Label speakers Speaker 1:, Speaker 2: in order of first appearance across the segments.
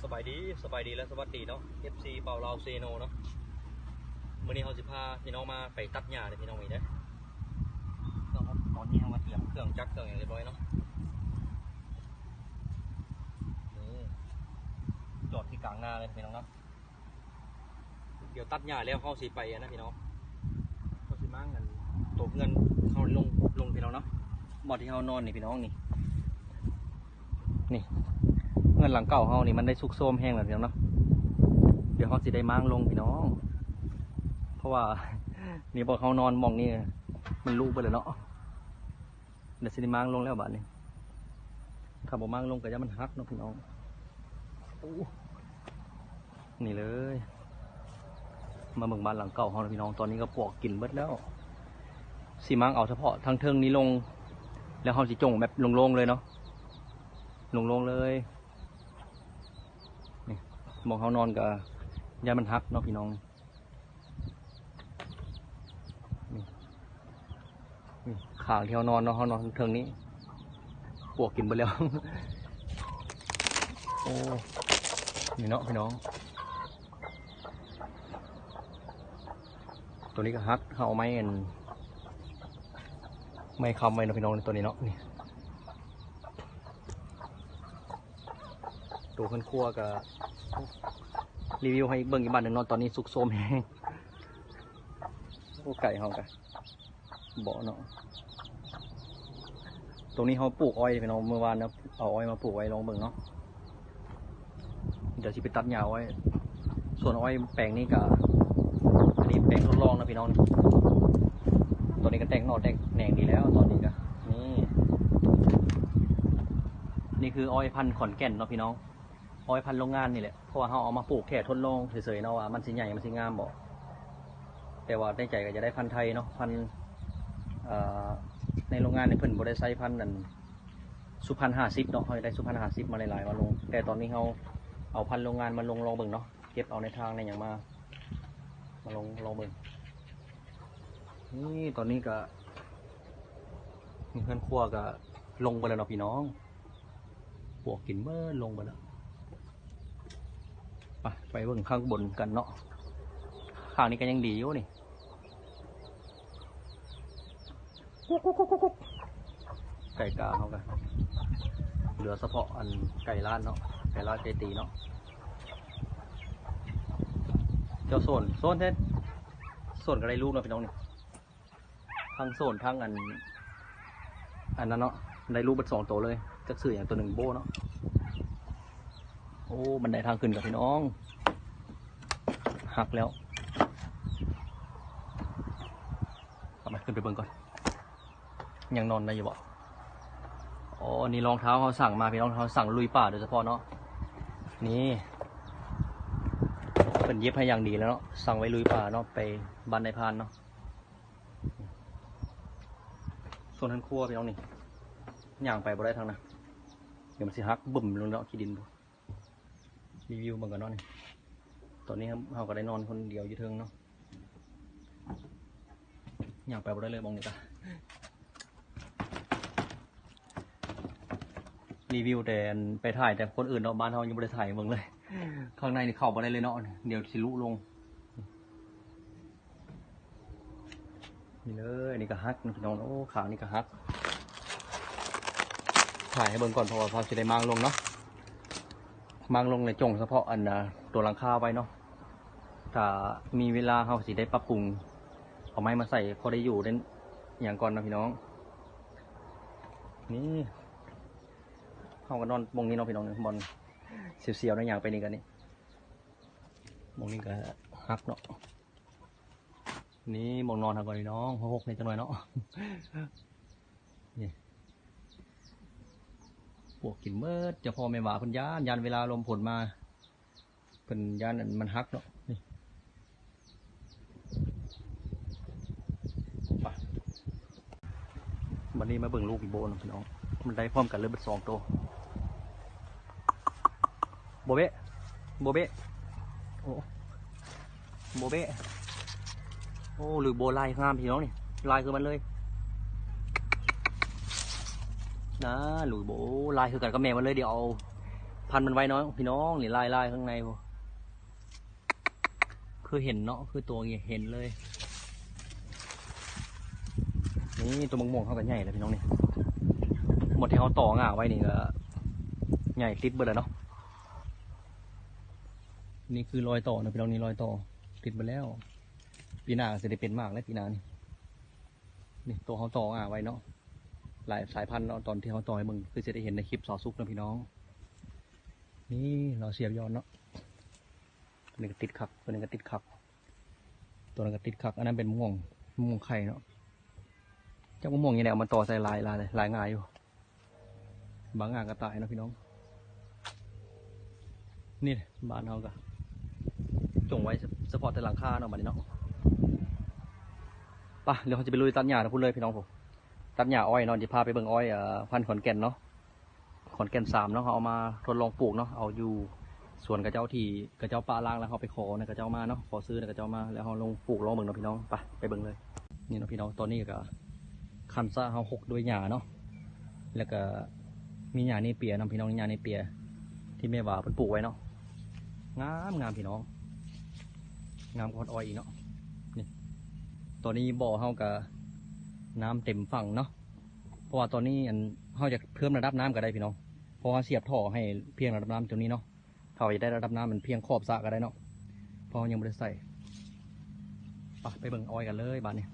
Speaker 1: สบายดีและสวัสดีเนาะ FC เป่าลาวเซโนเนาะมื่อนี้เขาสิพาพี่น้องมาไปตัดหญ้าเลยพี่น้องมีได้ตอนนี้เขามาเตรียมเครื่องจักรเครื่องอย่างเรียบร้อยเนาะนี่จอดที่กลางนาเลยพี่น้องเนาะเดี๋ยวตัดหญ้าแล้วเขาสิไปนะพี่น้องเขาสิมาเงินตกเงินเขาลงพี่น้องเนาะบ่อที่เขานอนนี่พี่น้องนี่เงินหลังเก่าเขานี่มันได้ซุกโซมแห้งแล้วพี่น้องเนาะเดี๋ยวเขาสิได้มั่งลงพี่น้องเพราะว่านี่บอกเขานอนมองนี่มันลุกไปเลยเนาะเดี๋ยวสิได้มั่งลงแล้วบ้านนี้ถ้าบอกมั่งลงก็จะมันฮักเนาะพี่น้องนี่เลยมาเมืองบ้านหลังเก่าเขาพี่น้องตอนนี้ก็ปวกกินเบิดแล้วสิมั่งเอาเฉพาะทางเทิงนี้ลงแล้วเขาสิจงแบบลงๆเลยเนาะลงเลยนี่มองเขานอนกับยามันฮักเนาะพี่น้องนี่ขางที่เขานอนเนาะเขานอนเทิงนี้ปวกกินไปแล้ว โอ้นี่เนาะพี่น้องตัวนี้ก็ฮักเขาเอาไม้เอ็นไม่คำไว้เนาะพี่น้องตัวนี้เนาะนี่ตัวขึ้นคั่วกับรีวิวให้เบิ่งอีกบ้านหนึ่งนอนตอนนี้สุกโซมแห้งโอ้ไก่เขากันบ่อเนาะตรงนี้เขาปลูกอ้อยพี่น้องเมื่อวานนะเอาอ้อยมาปลูกไว้ลองเบิ่งเนาะเดี๋ยวจะไปตัดหญ้าอ้อยส่วนอ้อยแปลงนี้กับอันนี้แปลงทดลองนะพี่น้องตอนนี้ก็แต่งนอแต่งแหน่งดีแล้วตอนนี้ก็นี่คืออ้อยพันธุ์ขอนแก่นเนาะพี่น้องอ้อยพันธุ์โรงงานนี่แหละเพราะว่าเขาเอามาปลูกแค่ทดลองเฉยๆเนาะว่ามันสิใหญ่มันสิงามบ่แต่ว่าในใจก็จะได้พันธุ์ไทยเนาะพันธุ์ในโรงงานในเพิ่นบ่ได้ใช้พันธุ์นั่นสุพรรณ50เนาะเขาได้สุพรรณ50มาหลายๆมาลงแต่ตอนนี้เขาเอาพันธุ์โรงงานมาลองเบิ่งเนาะเก็บเอาในทางในอย่างมาลองเบิ่งนี่ตอนนี้ก็เพื่อนครัวก็ลงไปแล้วเนาะพี่น้องปวกกินเมื่อลงไปแล้วไปเบิ่งข้างบนกันเนาะข้างนี้ก็ยังดีอยู่นี่ไก่กาเขากันเหลือเฉพาะอันไก่ล้านเนาะไก่ล้านไก่ตีเนาะเจ้าโซนเท่โซนก็ได้ลูกเนาะพี่น้องนี่ทั้งโซนทั้งอันนั้นเนาะได้ลูกเป็น2 ตัวเลยจักสื่ออย่างตัว1โบเนาะโอ้บันไดทางขึ้นกับพี่น้องหักแล้วทำไมขึ้นไปเบิ่งก่อนยังนอนได้อยู่บ่อ๋อนี่รองเท้าเขาสั่งมาพี่น้องเขาสั่งลุยป่าโดยเฉพาะเนาะนี่เป็นเย็บให้อย่างดีแล้วเนาะสั่งไว้ลุยป่าเนาะไปบ้านในพานเนาะส่วนทันครัวพี่น้องนี่ย่างไปบ่ได้ทางนะเดี๋ยวมันสิฮักบึ่มลงเนาะขี้ดินรีวิวเบิ่งกันเนาะนี่ตอนนี้เราก็ได้นอนคนเดียวอยู่เทิงเนาะย่างไปบ่ได้เลยมองนี่ตารีวิวแต่ไปถ่ายแต่คนอื่นเนาะบ้านเรายังไม่ได้ถ่ายเบิ่งเลยข้างในนี่เข้าบ่ได้เลยเนาะเดี๋ยวสิลุลงนี่เลยนี่ก็ฮักพี่น้องโอ้ขานี่ก็ฮักถ่ายให้เบิ่งก่อนเพราะว่าเขาจะได้มั่งลงเนาะมั่งลงในจงเฉพาะอันตัวหลังคาไว้เนาะถ้ามีเวลาเขาสิได้ปรับปรุงเอาไม้มาใส่พอได้อยู่ได้อย่างก่อนนะพี่น้องนี่เขาก็นอนมองนี้เนาะพี่น้องบอลเสียวๆนะอย่างไปนี่กันนี่มองนี้ก็ฮักเนาะนี่มองนอนทางก่อนพี่น้องหกในจังหน่อยเนาะนี่พวกกินเมื่อจะพอไม่หวาพันยานเวลาลมฝนมาเป็นยานมันฮักเนาะนี่วันนี้มาเบิ่งลูกอีโบนพี่น้องมันได้พร้อมกันเลยเป็น2 ตัวโบเบ้โอ้โบเบ้โอ้หรือโบลายงามพี่น้องนี่ลายคือมันเลยนะหลุยโบลายคือกันก็แม่มันเลยเดี๋ยวเอา พันมันไว้เนาะพี่น้องนี่ลายข้างในพอคือเห็นเนาะคือตัวเห็นเลยนี่ตัวม่วงเขากันใหญ่เลยพี่น้องนี่หมดที่เขาต่อง่าไว้นี่ก็ใหญ่ติดเบิดเลยเนาะนี่คือรอยต่อนะพี่น้องนี่รอยต่อติดไปแล้วปีหน้าจะได้เป็นมากแล้วปีหน้านี่ตัวเขาต่อง่าไว้เนาะหลายสายพันธุ์เนาะตอนที่เขาต่อให้มึงคือจะได้เห็นในคลิปสอซุกนะพี่น้องนี่เราเสียบย้อนเนาะตัวนี้ก็ติดขักตัวนี้ก็ติดขักตัวนั้นก็ติดขักอันนั้นเป็นม่วงไข่เนาะเจ้าม่วงยังไงเอามาต่อใส่ลายง่ายอยู่บางงานก็ตายนะพี่น้องนี่บ้านเขาก็จงไว้เฉพาะแต่หลังคาเนาะบัดนี้เนาะป่ะเดี๋ยวเขาจะไปลุยตัดหญ้านะพูดเลยพี่น้องผมตัดหญ้าอ้อยเนาะจะพาไปเบิ่งอ้อยพันธุ์ขอนแก่นเนาะขอนแก่น3เนาะเขาเอามาทดลองปลูกเนาะเอาอยู่สวนกระเจ้าที่กระเจ้าป่าล่างแล้วเขาไปขอนะกระเจ้ามาเนาะขอซื้อกระเจ้ามาแล้วเขาลงปลูกลองเบิ่งเนาะพี่น้องไปเบิ่งเลยนี่เนาะพี่น้องตอนนี้ก็คันซ่าเขาหกด้วยหญ้าเนาะแล้วก็มีหญ้านี่เปียนะพี่น้องหญ้านี่เปียที่แม่ว่าเพิ่นปลูกไว้เนาะงามพี่น้องงามกว่าอ้อยอีกเนาะนี่ตอนนี้บ่อเขากับน้ำเต็มฝั่งเนาะเพราะว่าตอนนี้เขาจะเพิ่มระดับน้ำก็ได้พี่น้องเพราะว่าเสียบท่อให้เพียงระดับน้ำตรงนี้เนาะถ้าจะได้ระดับน้ำมันเพียงขอบสระก็ได้เนาะเพราะยังไม่ได้ใส่ไปเบิ่งอ้อยกันเลยบ้านนี้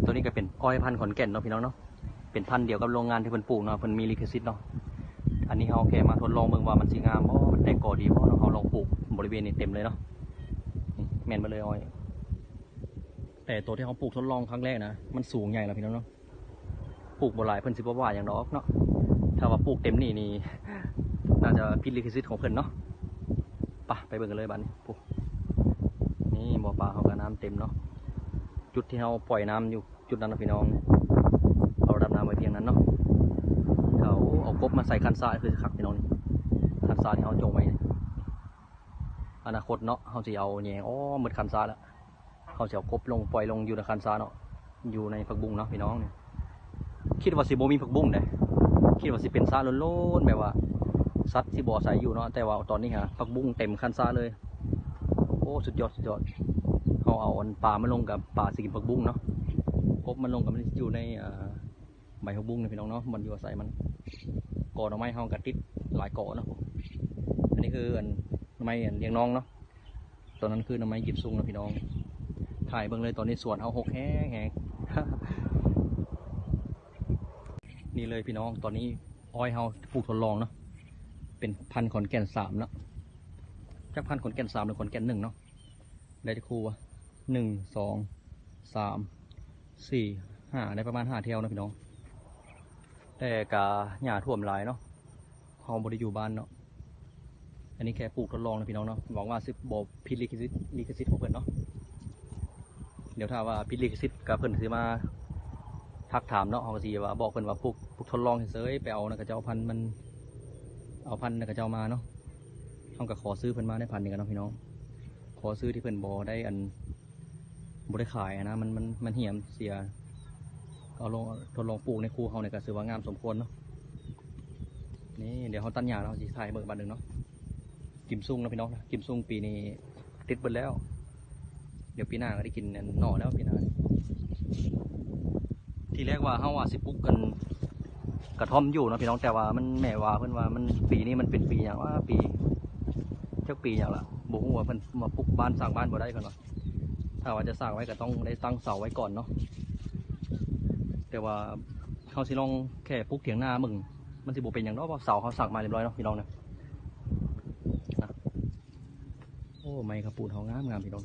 Speaker 1: ตัวนี้ก็เป็นอ้อยพันธุ์ขอนแก่นเนาะพี่น้องเนาะเป็นพันธุ์เดียวกับโรงงานที่เพิ่นปลูกเนาะเพิ่นมีลิขสิทธิ์เนาะอันนี้เขาแค่มาทดลองเบิ่งว่ามันสีงามมันได้ก่อดีเพราะเขาลองปลูกบริเวณนี้เต็มเลยเนาะแมนมาเลยอ้อยแต่ตัวที่เขาปลูกทดลองครั้งแรกนะมันสูงใหญ่แล้วพี่น้องเนาะปลูกบ่หลายเพิ่นสิบ่ว่าอย่างดอกเนาะถ้าว่าปลูกเต็มนี่น่าจะผิดลิขสิทธิ์ของเพิ่นเนาะไปเบิ่งกันเลยบ้านนี้นี่บ่อปลาเขาก็น้ำเต็มเนาะจุดที่เขาปล่อยน้ำอยู่จุดนั้นนะพี่น้องเอาระดับน้ำไว้เพียงนั้นเนาะเขาเอากบมาใส่คันซ่าคือขักพี่น้องนี่คันซ่าที่เขาจงไว้อนาคตเนาะเขาจะเอาแยงหมดคันซ่าแล้วเขาจะเอากบลงปล่อยลงอยู่ในคันซ่าเนาะอยู่ในผักบุ้งเนาะพี่น้องเนี่ยคิดว่าสิโบมีผักบุ้งได้คิดว่าสิเป็นซ่าล้นๆแบบว่าซัดสิบ่อใส่อยู่เนาะแต่ว่าตอนนี้ฮะผักบุ้งเต็มคันซ่าเลยโอ้สุดยอดเขาเอาปลามาลงกับปลาสิกินผักบุ้งเนาะกบมันลงกับมันอยู่ในใบผักบุ้งนะพี่น้องเนาะมันอยู่อาศัยมันก่อหน่อไม้เขากระติดหลายก่อเนาะอันนี้คือหน่อไม้เลี้ยงน้องเนาะตอนนั้นคือหน่อไม้กิบซุงนะพี่น้องถ่ายเบิ่งเลยตอนนี้สวนเขาหกแห้ง นี่เลยพี่น้องตอนนี้อ้อยเขาปลูกทดลองเนาะเป็นพันธุ์ขอนแก่น3เนาะจากพันธุ์ขอนแก่น3หรือขอนแก่น1เนาะได้ที่คู่วะ1 2 3 4 5ได้ประมาณ5 เที่ยวนะพี่น้องแต่กะหญ้าท่วมหลายเนาะเขาบริอยู่บ้านเนาะอันนี้แค่ปลูกทดลองนะพี่น้องเนาะหวังว่าสิบ่ผิดลิขสิทธิ์ของเพิ่นเนาะเดี๋ยวถ้าว่าผิดลิขสิทธิ์กับเพิ่นสิมาทักถามเนาะเขาก็สิว่าบอกเพิ่นว่าปลูกทดลองเฉยๆไปเอานะกระเจ้าพันธุ์มันเอาพันธุ์นะกระเจ้ามาเนาะเขาก็ขอซื้อเพิ่นมาได้พันธุ์นึงกันเนาะพี่น้องขอซื้อที่เพิ่นบ่ได้บ่ได้ขายนะมันเหี่ยมเสียเอาลงทดลองปลูกในคูเขาเนี่ยก็ถือว่างามสมควรเนาะนี่เดี๋ยวเขาตัดหญ้าเราสิถ่ายเบิ่งบ้านนึงเนาะกิมซุงนะพี่น้องกิมซุงปีนี้ติดเบิดแล้วเดี๋ยวปีหน้าก็ได้กินหน่อแล้วปีหน้าทีแรกว่าเขาว่าสิปลูกกันกระท่อมอยู่นะพี่น้องแต่ว่ามันแม่ว่าเพิ่นว่ามันปีนี้มันเป็นปีอย่างว่าปีเจ้าปีอย่างละบุกหัวเพิ่นมาปลูกบ้านสร้างบ้านบ่ได้เพิ่นว่าถ้าว่าจะสร้างไว้ก็ต้องได้ตั้งเสาไว้ก่อนเนาะแต่ว่าเขาสิลองแค่ปลูกเถียงหน้ามึงมันสิบ่เป็นอย่างเนาะเพราะเสาเขาสั่งมาเรียบร้อยเนาะพี่น้องนะโอ้ไม้กระปูนเขางามพี่น้อง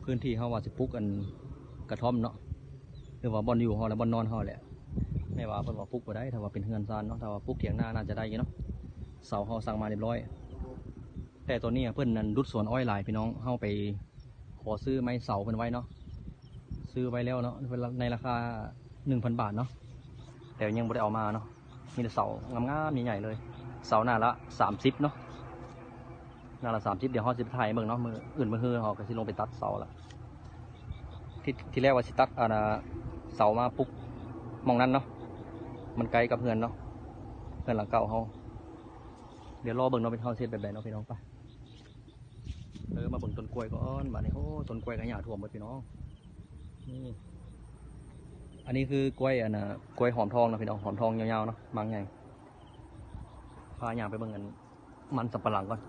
Speaker 1: พื้นที่เขาว่าสิปลูกกันกระท่อมเนาะหรือว่าบอนอยู่เขาและบอนนอนเขาแหละไม่ว่าเพิ่นว่าปลูกบ่ได้ถ้าว่าเป็นเฮือนซานเนาะถ้าว่าปลูกเถียงหน้าน่าจะได้เนาะเสาเขาสั่งมาเรียบร้อยแต่ตัวนี้เพิ่นนั้นรุดสวนอ้อยหลายพี่น้องเข้าไปขอซื้อไม้เสาเพิ่นไว้เนาะซื้อไว้แล้วเนาะในราคา 1,000 บาทเนาะแต่ยังไม่ได้เอามาเนาะมีแต่เสางามๆใหญ่ๆเลยเสาหน้าละ30เนาะหน้าละ30เดี๋ยวเขาจะไปถ่ายเบิ่งเนาะมืออื่นมือฮือเขาก็สิลงไปตัดเสาละที่แรกว่าสิตัดเสามาปุ๊บ มองนั้นเนาะมันไกลกับเพื่อนเนาะเพื่อนหลังเก่าเขาเดี๋ยวรอเบิ่งเนาะเป็นเขาเสร็จแบบไหนเนาะพี่น้องไปมาเบิ่งต้นกล้วยก่อนบ้านนี้โอ้ต้นกล้วยขยะท่วมหมดพี่น้องนี่อันนี้คือกล้วยกล้วยหอมทองนะพี่น้องหอมทองยาวๆเนาะบางใหญ่พาอย่างไปเบิ่งกันมันสับปะหลังก่อน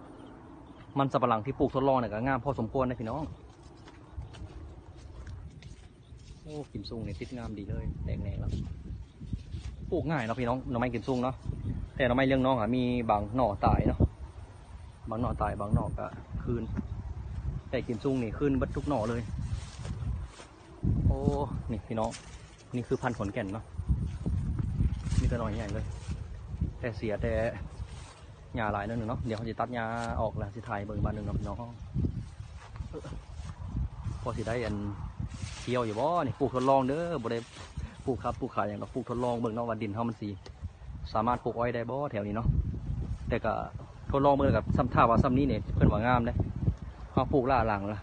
Speaker 1: มันสับปะหลังที่ปลูกทดลองเนี่ยก็งามพอสมควรนะพี่น้องโอ้กิมซุงเนี่ยติดงามดีเลยแดงๆแล้วปลูกง่ายเนาะพี่น้องหน่อไม้กิมซุงเนาะแต่หน่อไม้เลี้ยงน้องมีบางหน่อตายเนาะบางหน่อตายบางหน่อก็คืนแต่กิมซุงนี่คืนบัดทุกหน่อเลยโอ้นี่พี่น้องนี่คือพันธุ์ขอนแก่นเนาะนี่ก็หน่อยใหญ่เลยแต่เสียแต่หญ้าหลายนั่นหนึ่งเนาะเดี๋ยวเขาจะตัดหญ้าออกแล้วสิถ่ายเบิ่งบ้านหนึ่งเนาะพี่น้องพอสิได้เที่ยวอยู่บ่นี่ปลูกทดลองเด้อบ่ได้ปลูกครับปลูกขายอย่างเราปลูกทดลองเบิ่งเนาะว่าดินเฮามันสีสามารถปลูกอ้อยได้บ่แถวนี้เนาะแต่ก็ทดลองเบิ่งกับซ้ำท่าว่าซ้ำนี้เนี่ยเพิ่นว่างามเด้เฮาปลูกล่าหลังละ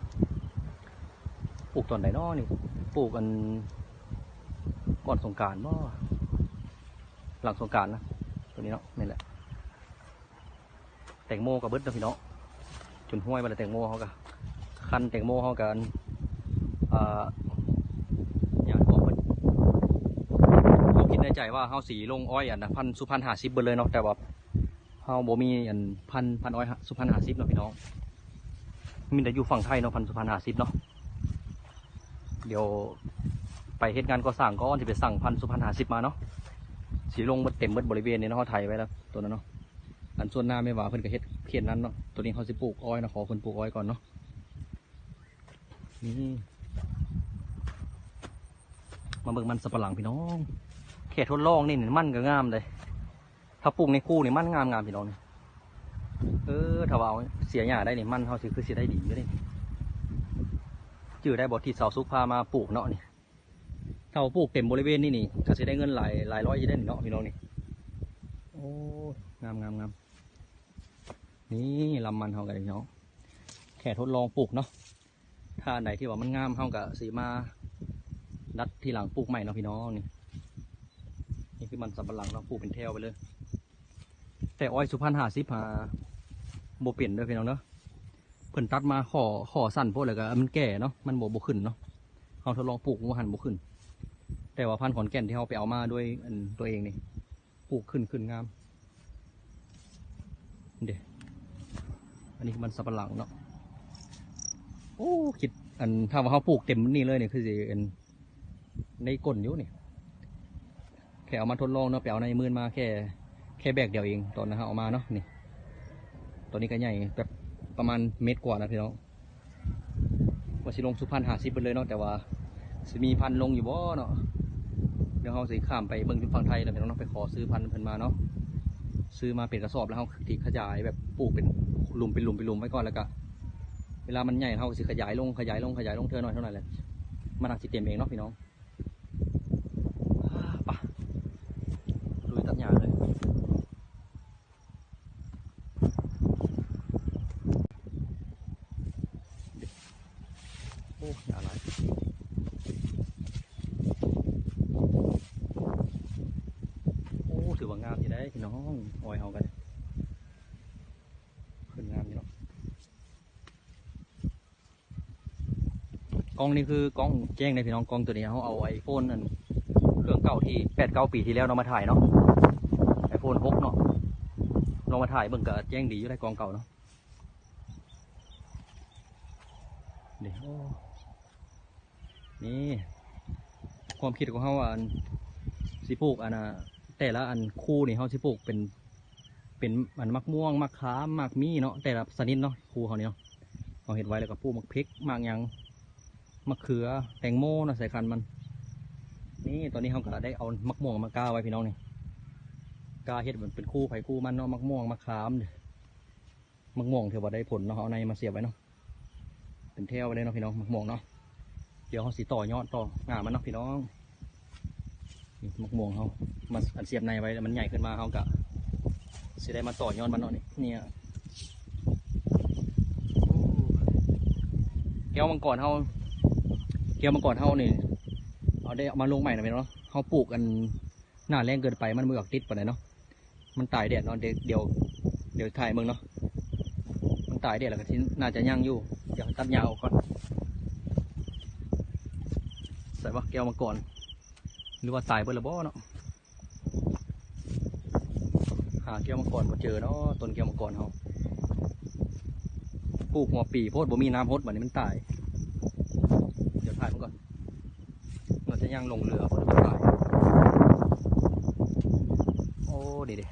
Speaker 1: ปลูกตอนไหนเนาะนี่ปลูกกันก่อนสงกรานต์บ่หลังสงกรานต์นะตัวนี้เนาะนี่แหละแตงโมกับเบิดนะพี่น้องจนห้วยมาเลยแตงโมเขากะคันแตงโมเขากันอย่างบอกว่าเขาคิดในใจว่าเขาสีลงอ้อยพันสุพรรณ50เบิดเลยเนาะแต่ว่าเขาบ่มีพันอ้อยสุพรรณ50เนาะพี่น้องมีแต่อยู่ฝั่งไทยเนาะพันสุพรรณ50เนาะเดี๋ยวไปเหตุงานก่อสร้างก็จะไปสั่งพันสุพรรณ50มาเนาะสีลงเต็มเบิดบริเวณนี้เนาะเขาไทยไว้แล้วตัวนั้นเนาะอันส่วนหน้าไม่ว่าเพิ่นก็เฮ็ดเขียนนั้นเนาะตัวนี้เขาสิปลูกอ้อยนะขอคนปลูกอ้อยก่อนเนาะนี่มาเบิ่งมันสับปะหลังพี่น้องแค่ทดลองนี่มันก็งามเลยถ้าปลูกในคู่นี่มันงามพี่น้องนี่ถ้าว่าเสียหญ้าได้นี่มันเขาสิคือสิได้ดีอยู่นี่จื่อได้บ่ที่สาวซุกพามาปลูกเนาะนี่ถ้าปลูกเต็มบริเวณนี่ก็สิได้เงินหลายร้อยอยู่ได้เนาะพี่น้องนี่โอ้งามนี่ลำมันเขากันเนาะแค่ทดลองปลูกเนาะถ้าไหนที่ว่ามันงามเขากับสีมาดัดทีหลังปลูกใหม่เนาะพี่น้องนี่คือมันสำปะหลังเราปลูกเป็นแถวไปเลยแต่อ้อยสุพรรณ50โบเปลี่ยนด้วยพี่น้องเนาะเพิ่นตัดมาขอสั้นพวกอะไรก็มันแก่เนาะมันโบขึ้นเนาะเขาทดลองปลูกมันหันโบขึ้นแต่ว่าพันธุ์ขอนแก่นที่เขาไปเอามาด้วยตัวเองนี่ปลูกขึ้นงามเดี๋ยวอันนี้มันสับปะหลังเนาะโอ้คิดถ้าว่าเขาปลูกเต็มนี่เลยเนี่ยคือสิในก้นอยู่นี่แค่เอามาทดลองเนาะไปเอาในมือมาแค่แบกเดียวเองตอนนั้นเอามาเนาะนี่ตัวนี้ก็ใหญ่แบบประมาณเมตรกว่านะพี่น้องว่าสิลงสุพรรณ50ไปเลยเนาะแต่ว่าสิมีพันลงอยู่บ่เนาะเดี๋ยวเขาสิข้ามไปเบิ่งที่ฝั่งไทยแล้วพี่น้องไปขอซื้อพันเพิ่นมาเนาะซื้อมาเป็นกระสอบแล้วเขาติขยายแบบปลูกเป็นหลุมไว้ก่อนแล้วก็เวลามันใหญ่เขาสิขยายลงเท่านั้นแหละมันอาจจะเต็มเองเนาะพี่น้องปะลุยตัดหญ้าเลยโอ้หญ้าหลายโอ้ถือว่างามอยู่ได้พี่น้องอ้อยเขากันขึ้นงามอยู่เนาะกล้องนี่คือกล้องแจ้งในพี่น้องกล้องตัวนี้เขาเอาiPhone เครื่องเก่าที่8-9 ปีที่แล้วเรามาถ่ายเนาะiPhone 6เนาะลองมาถ่ายเบิ่งก็แจ้งดีอยู่ได้กล้องเก่าเนาะเดี๋ยวนี่ความคิดของเขาว่าสิปลูกแต่ละคู่นี่เขาสิปลูกเป็นมักม่วงมักขามมักมีเนาะแต่ละชนิดเนาะคู่เขาเนี่ยเนาะเขาเห็นไว้แล้วก็ปลูกมักพริกมักยังมะเขือแตงโมนะใส่คันมันนี่ตอนนี้เขาก็ได้เอามะม่วงมากาไว้พี่น้องนี่กาเห็ดเหมือนเป็นคู่ไผ่คู่มันเนาะมะม่วงมะขามมะม่วงเทว่าได้ผลเนาะเอาในมาเสียบไว้เนาะเป็นแถวไปเลยเนาะพี่น้องมะม่วงเนาะเดี๋ยวเขาสีต่อยอดต่องามันเนาะพี่น้องนี่มะม่วงเขามาเสียบในไว้แล้วมันใหญ่ขึ้นมาเขากะสิได้มาต่อยอดมันเนาะนี่แก้วมังกรเขานี่เอาได้เอามาลงใหม่นะพี่น้อง เขาปลูกกันหน้าแรงเกินไปมันไม่ออกติดปานใดเนาะมันตายแดดเนาะเดี๋ยวถ่ายมึงเนาะมันตายแดดแล้วก็ที่น่าจะย่างอยู่เดี๋ยวตัดหญ้าออกก่อนใส่ว่าแก้วมาก่อนหรือว่าตายเบอร์ละบ่เนาะหาแก้วมาก่อนมาเจอเนาะต้นแก้วมาก่อนเขาปลูกหัวปีโพดบ่มีน้ำฮดแบบนี้มันตายเดี๋ยวถ่ายมันก่อนเราจะย่างลงเรือคนตายโอ้เดี๋ยว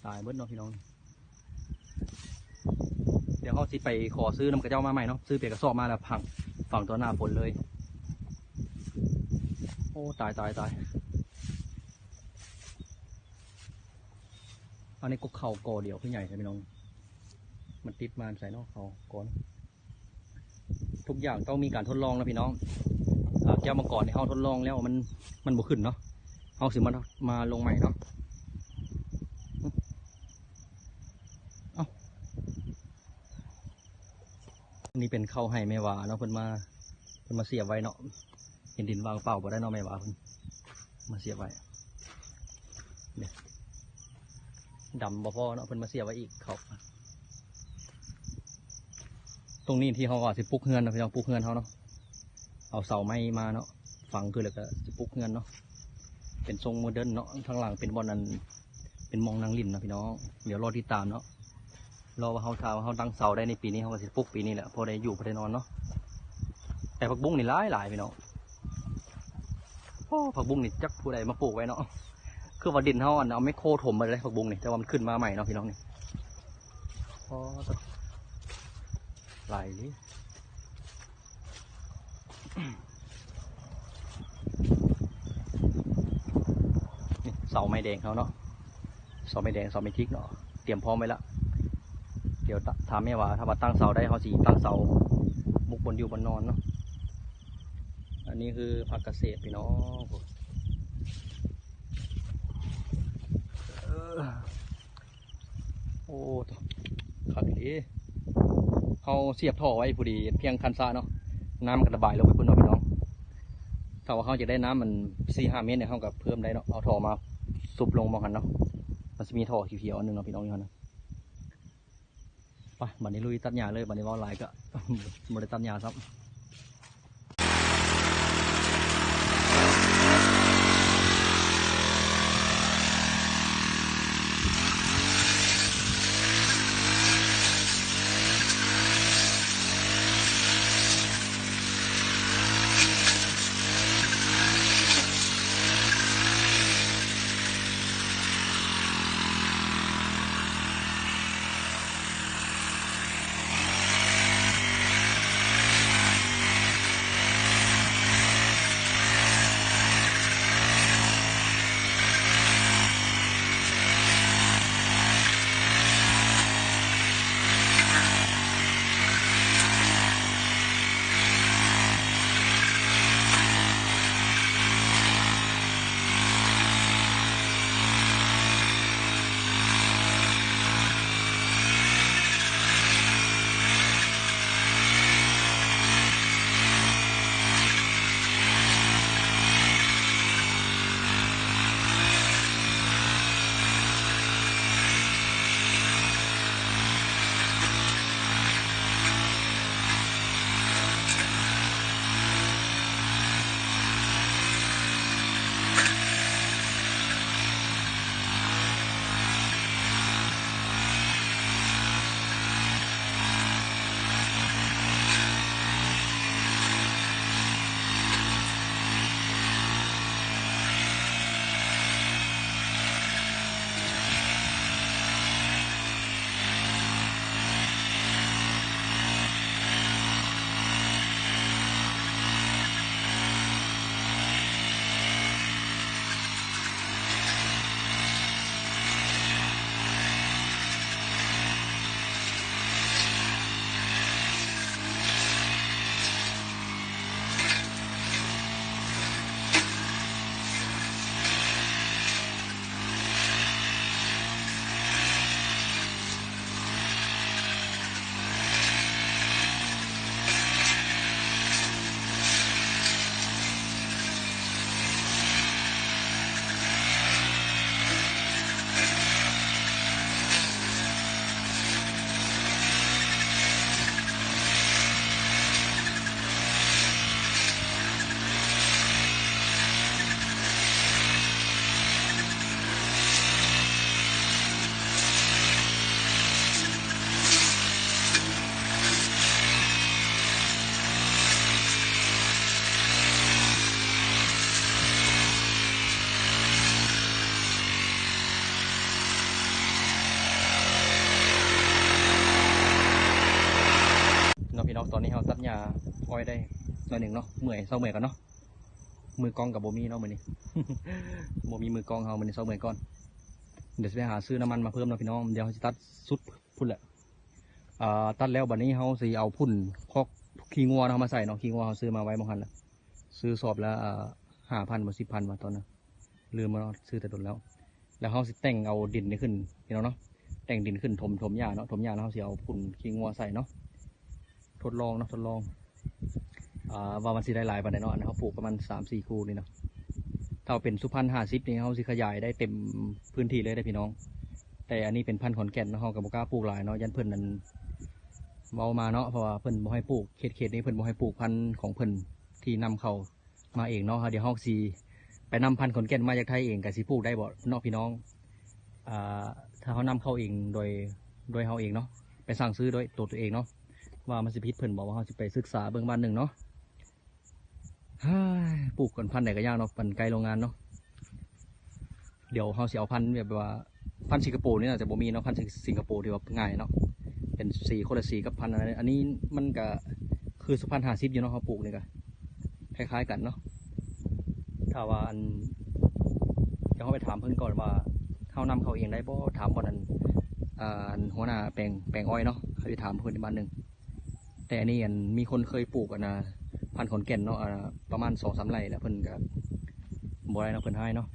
Speaker 1: ตายเบิดเนาะพี่น้องเดี๋ยวเขาสิไปขอซื้อน้ำกระเจ้ามาใหม่เนาะซื้อเปียกกระสอบมาแล้วพังฝั่งตัวหน้าฝนเลยโอ้ตายอันนี้ก็เข่ากอเดียวขึ้นใหญ่ใช่ไหมน้องมันติดมาใส่นอกเขาก่อนทุกอย่างต้องมีการทดลองนะพี่น้องแก้วมาก่อนในห้องทดลองแล้วมันบุขึ้นเนาะเอาสิมาลงใหม่เนาะอันนี้เป็นเข้าให้แม่วาเนาะเพิ่นมาเสียบไว้เนาะเห็นดินวางเปล่าบ่ได้เนาะแม่วาเพิ่นมาเสียบไว้เนี่ยดำบ่พอเนาะเพิ่นมาเสียบไว้อีกเขาตรงนี้ที่เขาก็สิปลุกเฮือนนะพี่น้องปลุกเฮือนเขาเนาะเอาเสาไม้มาเนาะฝังคือแล้วก็สิปลุกเฮือนเนาะเป็นทรงโมเดิร์นเนาะข้างหลังเป็นบอลนั้นเป็นมองนางลินนะพี่น้องเดี๋ยวรอติดตามเนาะรอว่าเขาตั้งเสาได้ในปีนี้เขาก็สิปลุกปีนี้แหละพอได้อยู่พอได้นอนเนาะแต่ผักบุ้งนี่หลายพี่น้องผักบุ้งนี่จักผู้ใดมาปลูกไว้เนาะคือว่าดินเขาเอาไม่โค่ถมมาเลยผักบุ้งนี่แต่ว่ามันขึ้นมาใหม่เนาะพี่น้องนี่หลายนี่เสาไม้แดงเขาเนาะเสาไม้แดงเสาไม้ทิกเนาะเตรียมพร้อมไว้แล้วเดี๋ยวถามแม่ว่าถ้าว่าตั้งเสาได้เขาสีตั้งเสามุกบนอยู่บนนอนเนาะอันนี้คือผักเกษตรพี่น้องโอ้ขัดดีเขาเสียบท่อไว้พอดีเพียงคันซ่าเนาะน้ำกระบายลงไปพุ่นเนาะพี่น้องถ้าว่าเขาจะได้น้ำมัน4-5 เมตรเนี่ยเขากับเพิ่มได้เนาะเอาท่อมาซุบลงมองหันเนาะมันจะมีท่อเขียวๆอันนึงเนาะพี่น้องอยู่นะไปบัดนี้ลุยตัดหญ้าเลยบัดนี้ว่าลายก็บริตัดหญ้าซับ อยหนึ่งเนาะเมื่อยเศร้าเมื่อยกันเนาะมือกองกับโบมี่เนาะมือนี้ โบมีมือกองเฮามือนี้เศร้าเมื่อยก่อนเดี๋ยวจะไปหาซื้อน้ำมันมาเพิ่มเนาะพี่น้องเดี๋ยวเขาจะตัดสุดพุ่นแหละตัดแล้วบัดนี้เขาสิเอาพุ่นคอกขี้งัวเขามาใส่เนาะขี้งัวเขาซื้อมาไว้บางคันละซื้อสอบแล้ว5,000 บ่ 10,000มาตอนนั้นลืมมาเนาะซื้อแต่ต้นแล้วเขาสิแต่งเอาดินนี่ขึ้นพี่น้องเนาะแต่งดินขึ้นถมหญ้าเนาะถมหญ้าแล้วเขาสิเอาพุ่นขี้งัวใส่เนาะทดลองว่ามันสิได้หลายปานใดเนาะเขาปลูกประมาณ3-4 คู่นี่เนาะถ้าเป็นสุพรรณ50นี่เขาสิขยายได้เต็มพื้นที่เลยได้พี่น้องแต่อันนี้เป็นพันธุ์ขอนแก่นเนาะเขากับบ่กล้าปลูกหลายเนาะยันเพิ่นนั้นเมามาเนาะเพราะว่าเพิ่นบ่ให้ปลูกเขตนี้เพิ่นบ่ให้ปลูกพันธุ์ของเพิ่นที่นำเข้ามาเองเนาะเดี๋ยวเขาสิไปนำพันธุ์ขอนแก่นมาจากไทยเองก็สิปลูกได้บ่เนาะพี่น้องถ้าเขานำเข้าเองโดยเขาเองเนาะไปสั่งซื้อโดยตัวเองเนาะว่ามันสิผิดเพิ่นบอกว่าเขาสิไปศึกษาเบื้องบ้านหนึ่งเนาะปลูกกันพันธุ์ไหนก็ยากเนาะพันธุ์ไกลโรงงานเนาะเดี๋ยวเขาสิเอาพันธุ์แบบว่าพันธุ์สิงคโปร์นี่น่าจะบ่มีเนาะพันธุ์สิงคโปร์ที่ว่าง่ายเนาะเป็นสีคนละสีกับพันธุ์อะไรอันนี้มันก็คือสุพรรณ50อยู่เนาะเขาปลูกนี่ก็คล้ายๆกันเนาะถ้าว่าอันจะเขาไปถามเพิ่นก่อนว่าเขานำเขาเองได้บ่ถามบ่นั้นหัวหน้าแปลงอ้อยเนาะเขาจะถามเพิ่นในบ้านหนึ่งแต่อันนี้อันมีคนเคยปลูกอันนะพันธุ์ขอนแก่นเนาะประมาณ2-3 ไร่แล้วเพิ่นก็บ่ได้เนาะเพิ่นให้เนาะ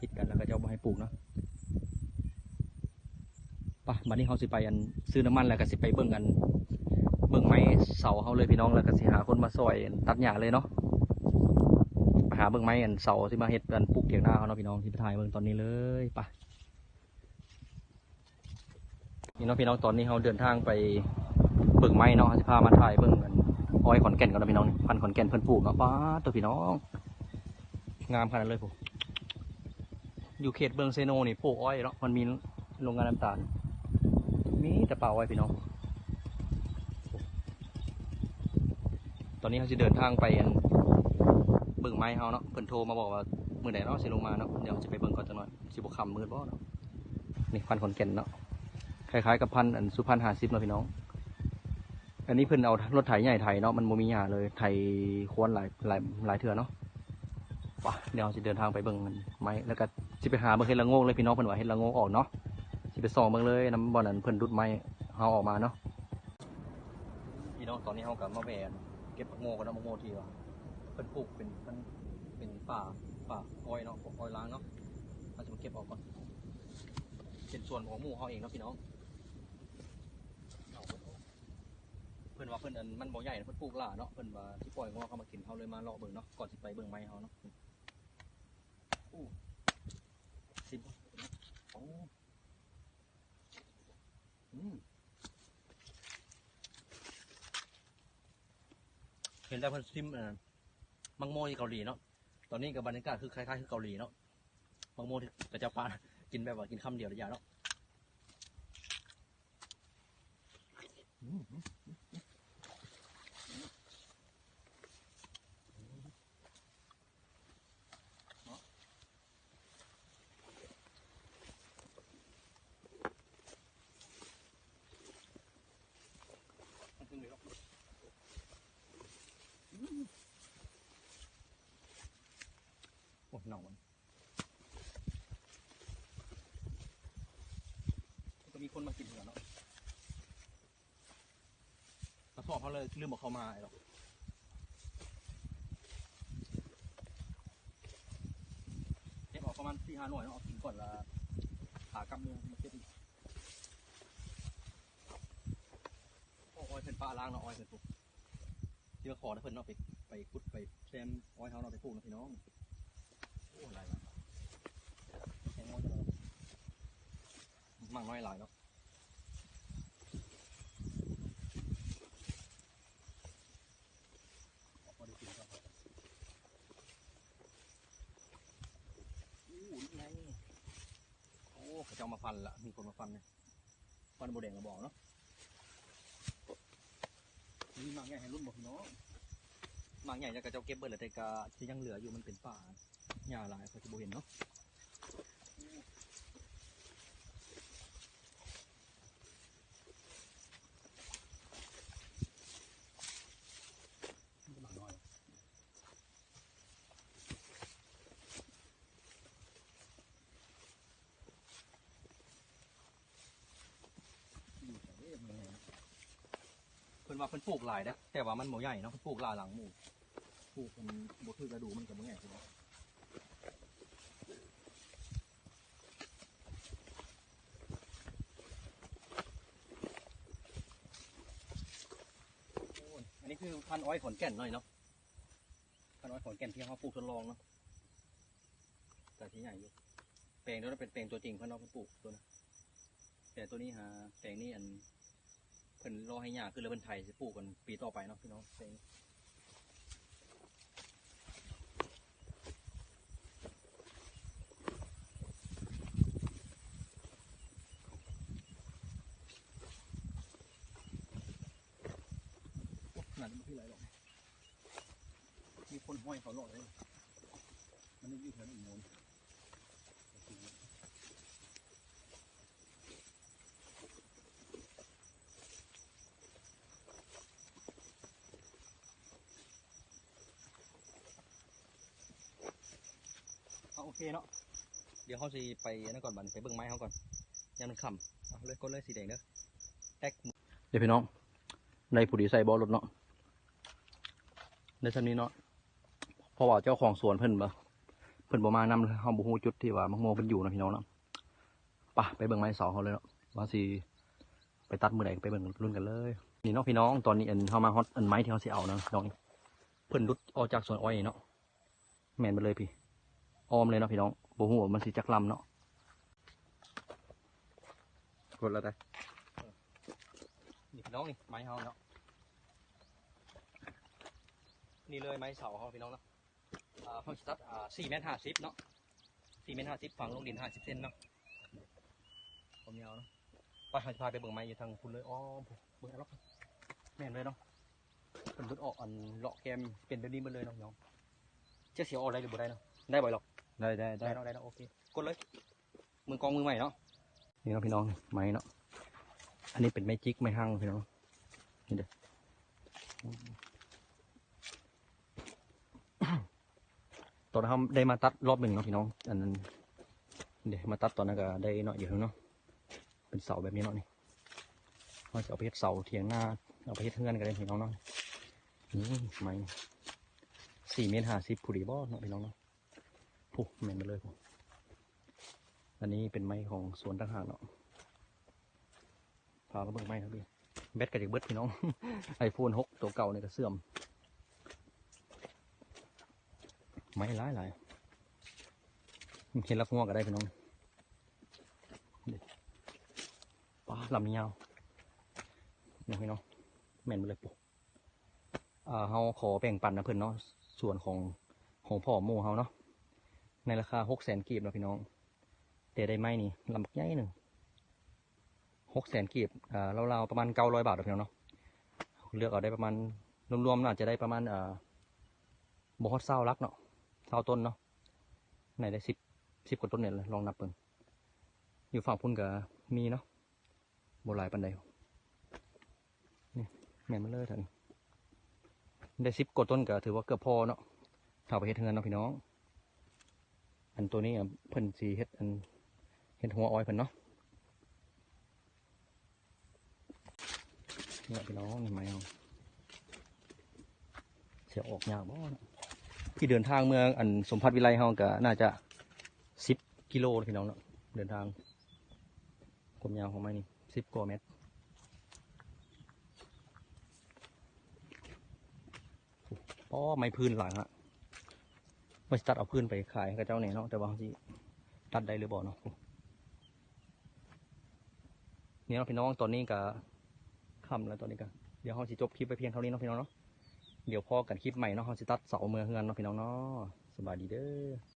Speaker 1: ผิดกันแล้วก็เจ้าบ่ให้ปลูกเนาะป่ะบัดนี้เขาสิไปอันซื้อน้ำมันแล้วก็สิไปเบิ่งไม้เสาเขาเลยพี่น้องแล้วก็สิหาคนมาซอยตัดหญ้าเลยเนาะไปหาเบิ่งไม้อันเสาที่มาเฮ็ดกันปลูกเถียงนาเขาเนาะพี่น้องที่ไปถ่ายเบิ่งตอนนี้เลยป่ะนี่เนาะพี่น้องตอนนี้เขาเดินทางไปเบิ่งไม้เนาะสิพามาถ่ายเบิ่งกันอ้อยขอนแก่นกันนะพี่น้องพันขอนแก่นเพิ่นปลูกเนาะป้าตัวพี่น้องงามขนาดเลยผมอยู่เขตเบืองเซโนนี่ปลูกอ้อยเนาะมันมีโรงงานน้ำตาลมีแต่ป่าอ้อยพี่น้องตอนนี้เขาจะเดินทางไปเบิ่งไม้เขาเนาะเพิ่นโทรมาบอกว่ามื้อไหนเนาะสิลงมาเนาะเดี๋ยวจะไปเบิ่งก่อนจังหน่อยสิบ่ค่ำมืดบ่เนาะนี่พันขอนแก่นเนาะคล้ายๆกับพันธุ์สุพรรณ50เนาะพี่น้องอันนี้เพิ่นเอารถไถใหญ่ไถเนาะมันบ่มีหญ้าเลยไถควรหลายเทื่อเนาะป่ะเดี๋ยวจะเดินทางไปเบิ่งไม้แล้วก็สิไปหาเบิ่งเห็ดละโงกเลยพี่น้องเพิ่นว่าเห็ดละโงกออกเนาะสิไปส่องเบิ่งเลยน้ำบ่อนั้นเพิ่นดุดไม้เฮาออกมาเนาะพี่น้องตอนนี้เฮาก็มาแหวนเก็บผักโงกกันเนาะผักโงกที่ว่าเพิ่นปลูกเป็นป่าอ้อยเนาะอ้อยล้างเนาะเราจะมาเก็บออกก่อนเป็นส่วนของหมู่เฮาเองเนาะพี่น้องเพิ่นว่าเพิ่นมันบ่ใหญ่เพิ่นปลูกหลาเนาะเพิ่นว่าสิปล่อยงอเข้ามากินเฮาเลยมาเลาะเบิ่งเนาะก่อนสิไปเบิ่งไม้เฮาเนาะสิบโอ้เห็นแล้วเพิ่นซิมมังโมที่เกาหลีเนาะตอนนี้กับบรรยากาศคือคล้ายๆคือเกาหลีเนาะมังโมที่กระเจ้าปลากินแบบว่ากินคำเดียวระยะเนาะโอ้หนาวก็มีคนมากินเหมือนเนาะกระสอบเขาเลยลืมบอกเขามาหรอกเก็บออกประมาณ4-5 หน่วยเนาะเอากินก่อนละขากำเมืองมาเก็บโอ้อ้อยเป็นปลาล้างเนาะอ้อยเป็นปุ๊บที่ว่าขอนะเพิ่นเนาะไปขุดไปแซมอ้อยเขาเนาะไปปลูกนะพี่น้องโอ้หลายแซมอ้อยจะมั่งน้อยหลายเนาะเขาจะเอามาฟันละมีคนมาฟันเนี่ยฟันโบแดงกระบอกเนาะนี่มากใหญ่ให้รุ่นบอกพี่น้องมากใหญ่จะกระเจ้าเก็บเบิร์ดเลยแต่กะที่ยังเหลืออยู่มันเป็นป่าหญ้าหลายเขาจะโบเห็นเนาะ ว่าเพิ่นปลูกหลายนะแต่ว่ามันบ่ใหญ่เนาะเพิ่นปลูกหลายหลังหมู่ปลูกมันบ่คือกระดูมันก็บ่ใหญ่เนาะอันนี้คือพันธุ์อ้อยขอนแก่นหน่อยเนาะพันธุ์อ้อยขอนแก่นที่เขาปลูกทดลองเนาะแต่ที่ใหญ่อยู่แปลงนั้นเป็นแปลงตัวจริงเพิ่นเอาไปปลูกตัวนะแต่ตัวนี้แปลงนี้อันเพิ่นรอให้หญ้าขึ้นแล้วเพิ่นไถจะปลูกกันปีต่อไปเนาะพี่น้องแปลงขนาดนี้ไม่พี่ไรหรอกมีคนห้อยเขาหลอดเลยมันไม่อยู่แถวนี้โน้นโอเคเนาะเดี๋ยวเขาจะไปนั่นก่อนบันไปเบิ่งไม้เขาก่อนยังมันขำเอาเลยก้นเลยสีแดงเด้อแตกเดี๋ยวพี่น้องในผู้ดีใส่บอลรถเนาะในชั้นนี้เนาะเพราะว่าเจ้าของสวนเพิ่นบ่มานำเขาบ่ฮู้จุดที่ว่ามังโมเพิ่นอยู่นะพี่น้องเนาะป่ะไปเบิ่งไม้เสาเขาเลยเนาะว่าสิไปตัดมือไหนไปเบิ่งรุ่นกันเลยนี่เนาะพี่น้องตอนนี้เขามาฮอตไม้ที่เขาสิเอานะน้องเพิ่นรุดออกจากสวนอ้อยเนาะแม่นไปเลยพี่อ้อมเลยเนาะพี่น้องบ่ฮู้ว่ามันสิจักลำเนาะกดแล้วได้นี่พี่น้องนี่ไม้เขาเนาะนี่เลยไม้เสาเขาพี่น้องเนาะเขาสตัด4 เมตร 50เนาะ4 เมตร 50ฝั่งลงดิน50 เซนเนาะความยาวเนาะไปพาไปเบิ่งไม้อยู่ทางคุณเลยอ๋อเบิ่งแล้วแม่นเลยเนาะเป็นรุดออกอันเลาะแกมเป็นแบบนี้หมดเลยเนาะน้องจะเสียออกได้หรือบ่ได้เนาะได้บ่อยหรอกได้เนาะโอเคกดเลยมือกองมือใหม่เนาะนี่เนาะพี่น้องไม้เนาะอันนี้เป็นไม้จิกไม้หั่งพี่น้องนี่เด้อตอนนั้นได้มาตัดรอบหนึ่งเนาะพี่น้องอันนั้นเดี๋ยวมาตัดตอนนั้นก็ได้เนาะอยู่เนาะเป็นเสาแบบนี้เนาะนี่เราจะเอาไปเฮ็ดเสาเทียงหน้าเอาไปเฮ็ดเฮือนกันเลยพี่น้องเนาะนี่ไม้4 เมตร 50ผู้ดีบ่เนาะพี่น้องเนาะผู้แม่นไปเลยผู้อันนี้เป็นไม้ของสวนต่างหากเนาะพาไปเบิ่งไม้ครับพี่แบตกระดิกเบิดพี่น้อง iPhone 6ตัวเก่าเนี่ยก็เสื่อมไม้หลายเห็นลักงวก็ได้พี่น้องป้าลำยาวนี่พี่น้องแม่นไปเลยปุ๊เขาขอแบ่งปันนะเพื่อนเนาะส่วนของพ่อโม่เขาเนาะในราคา600,000 กีบเนาะพี่น้องแต่ได้ไม้นี่ลำบักใหญ่หนึ่ง600,000 กีบราวๆประมาณ900 บาทพี่น้องเนาะเลือกเอาได้ประมาณรวมๆน่าจะได้ประมาณบ่ฮอด20 ลักเนาะ20 ต้นเนาะไหนได้10 กว่าต้นเนี่ยลองนับเบิ่งอยู่ฝั่งพุ่นก็มีเนาะโบราณปันใดนี่แม่นมาเลยท่านได้10 กว่าต้นก็ถือว่าเกือบพอเนาะถ้าไปเฮ็ดเฮือนเนาะพี่น้องอันตัวนี้เพิ่นสีเฮ็ดหัวอ้อยเพิ่นเนาะเนี่ยพี่น้องนี่ไม้เอาเสียออกยากบ่ที่เดินทางเมืองอันสมพัฒน์วิไลเฮาก็น่าจะ10 กิโลพี่น้องเนาะเดินทางความยาวของไม้นี่10 กว่าเมตรอ๋อไม้พื้นหลังอะไม่ตัดเอาพื้นไปขายกับเจ้าเนี่ยเนาะแต่ว่าที่ตัดได้หรือบ่เนาะนี่เนาะพี่น้องตอนนี้ก็ค่ำแล้วตอนนี้ก็เดี๋ยวเราสิจบคลิปไปเพียงเท่านี้เนาะพี่น้องเนาะเดี๋ยวพอกันคลิปใหม่เนาะเราสิตัดเสาเมืองเฮือนเนาะพี่น้องเนาะสบายดีเด้อ